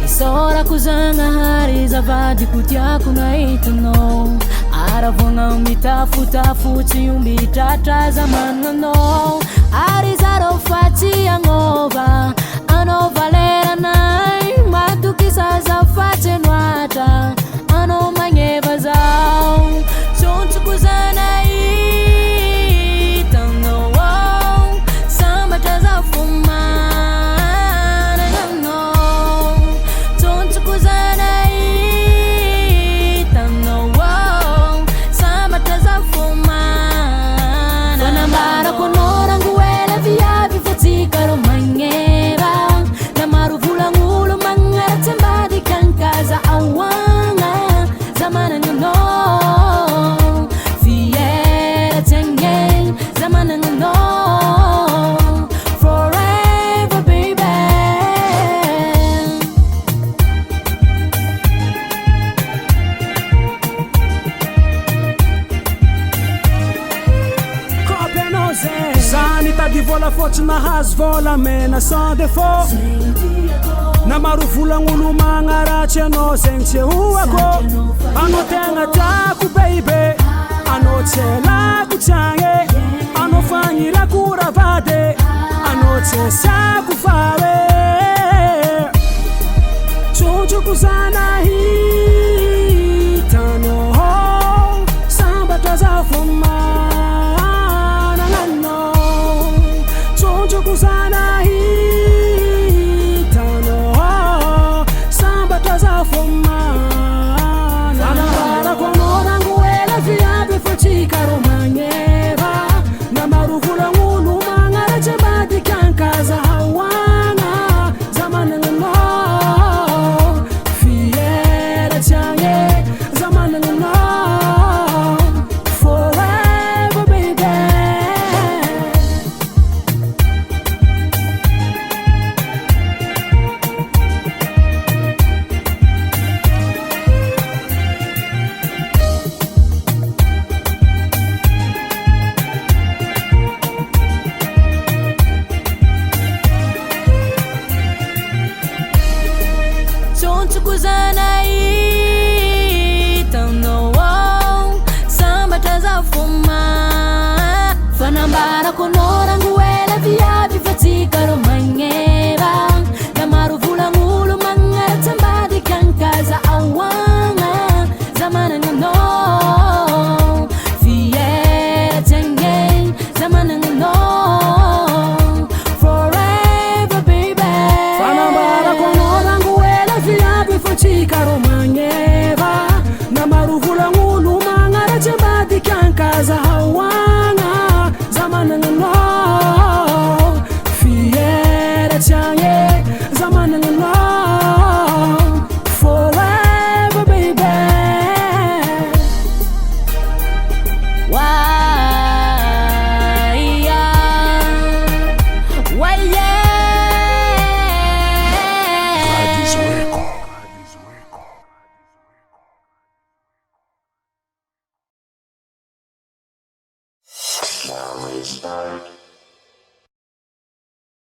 Isora kuzanahari zavadi kutiako na itano aravona mitafu tiumbitatra zamanano arizaro fati angova ano valera nai matukisa za fati nwata ano manyeva zao sontu kuzana itano sambata za fuma Vola forte na hazo vola mena sans défaut na maruvula ngulu mangarache no senche huako ano tenga taku baby ano chela kuchange ano fanyira kuravade ano chesa kufare choncho kuzana hii tano samba taza fuma kuzana hii tano samba taza foma anabara kwa mora nguela viabe fochika romanyeva na maruvula ngunu mangara chebadi kankaza hawana zamana ngano fiera change zamana ngano forever baby. Kuzana itano samba taza fuma fanambara konora nguela viabi fatika romanyeva na maruvula ngulu mangara tambadi kankaza awanga zamana ngano fiera tenge zamana ngano forever baby fanambara konora nguela viabi fatika romanyeva na maruvula ngulu mangara tambadi kankaza awanga zamana ngano fiera change zamana ngano forever baby. Shall we start?